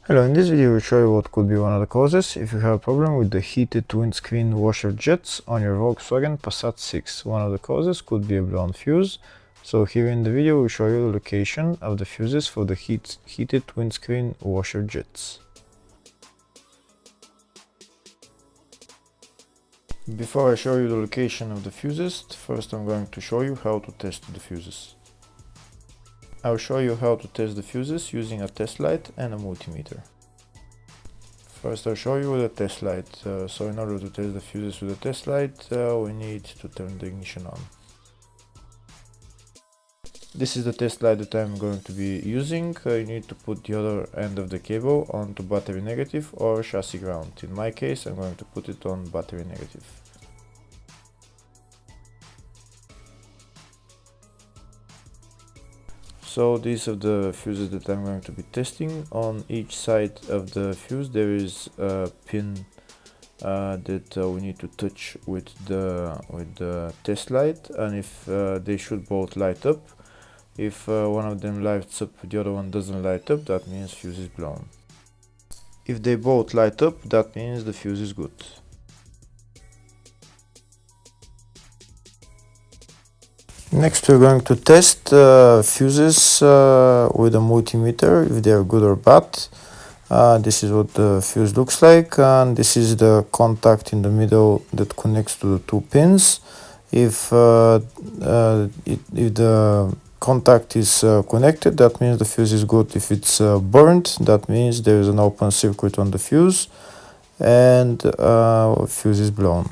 Hello, in this video we'll show you what could be one of the causes if you have a problem with the heated windscreen washer jets on your Volkswagen Passat 6. One of the causes could be a blown fuse. So here in the video we'll show you the location of the fuses for the heated windscreen washer jets. Before I show you the location of the fuses, first I'm going to show you how to test the fuses. I'll show you how to test the fuses using a test light and a multimeter. First I'll show you with a test light. So in order to test the fuses with a test light, we need to turn the ignition on. This is the test light that I'm going to be using. You need to put the other end of the cable onto battery negative or chassis ground. In my case I'm going to put it on battery negative. So these are the fuses that I'm going to be testing. On each side of the fuse there is a pin that we need to touch with the test light, and if they should both light up. If one of them lights up, the other one doesn't light up, that means fuse is blown. If they both light up, that means the fuse is good. Next we're going to test fuses with a multimeter, if they are good or bad. This is what the fuse looks like, and this is the contact in the middle that connects to the two pins. If the contact is connected, that means the fuse is good. If it's burnt, that means there is an open circuit on the fuse and fuse is blown.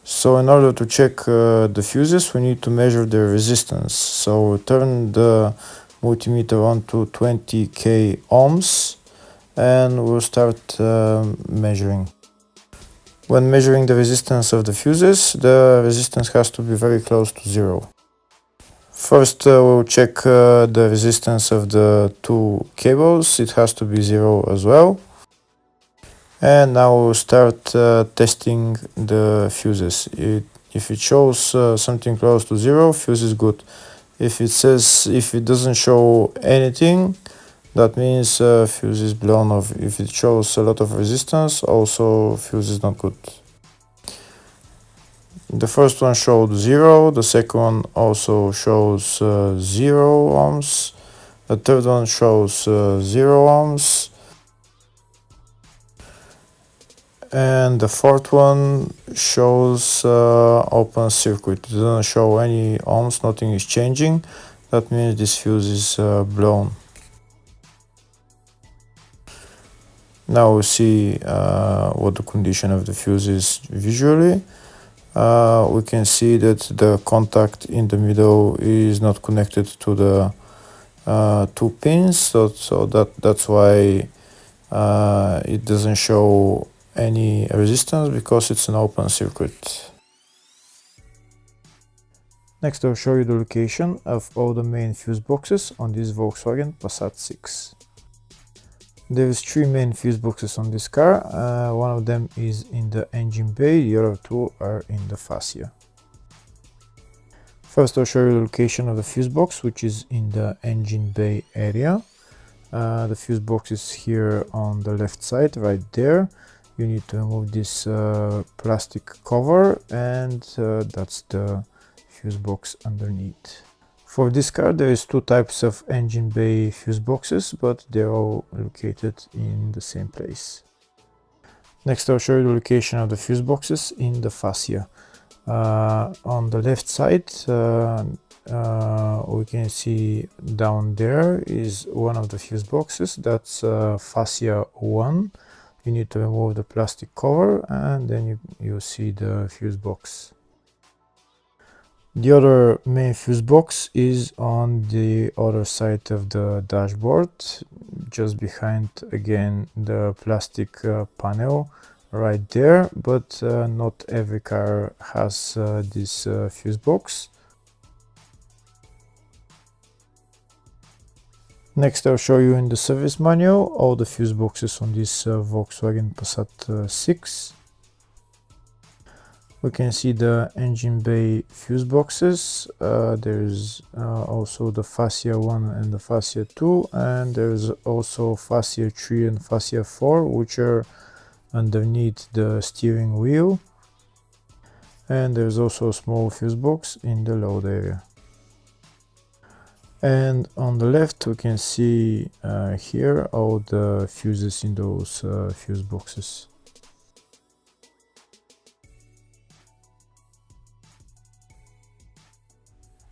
So in order to check the fuses, we need to measure their resistance. So we turn the multimeter on to 20k ohms and we'll start measuring. When measuring the resistance of the fuses, the resistance has to be very close to zero. First we'll check the resistance of the two cables. It has to be zero as well. And now we'll start testing the fuses. If it shows something close to zero, fuse is good. If it doesn't show anything, that means fuse is blown off. If it shows a lot of resistance, also fuse is not good. The first one showed 0, the second one also shows 0 ohms, the third one shows 0 ohms, and the fourth one shows open circuit. It doesn't show any ohms, nothing is changing. That means this fuse is blown. Now we see what the condition of the fuse is visually. We can see that the contact in the middle is not connected to the two pins, so that's why it doesn't show any resistance, because it's an open circuit. Next I'll show you the location of all the main fuse boxes on this Volkswagen Passat 6. There is 3 main fuse boxes on this car. One of them is in the engine bay, the other 2 are in the fascia. First I'll show you the location of the fuse box, which is in the engine bay area. The fuse box is here on the left side, right there. You need to remove this plastic cover, and that's the fuse box underneath. For this car there is 2 types of engine bay fuse boxes, but they're all located in the same place. Next I'll show you the location of the fuse boxes in the fascia. On the left side we can see down there is one of the fuse boxes, that's fascia 1. You need to remove the plastic cover and then you see the fuse box. The other main fuse box is on the other side of the dashboard, just behind again the plastic panel right there, but not every car has this fuse box. Next I'll show you in the service manual all the fuse boxes on this Volkswagen Passat 6. We can see the engine bay fuse boxes. There's also the fascia 1 and the fascia 2, and there's also fascia 3 and fascia 4, which are underneath the steering wheel. And there's also a small fuse box in the load area. And on the left we can see here all the fuses in those fuse boxes.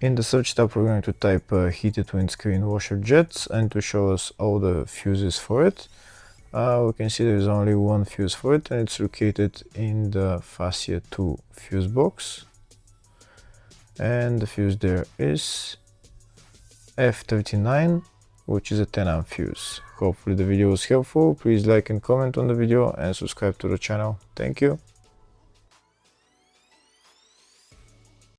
In the search tab we're going to type heated windscreen washer jets, and to show us all the fuses for it, we can see there's only one fuse for it, and it's located in the fascia 2 fuse box, and the fuse there is F39, which is a 10 amp fuse. Hopefully the video was helpful. Please like and comment on the video and subscribe to the channel. Thank you.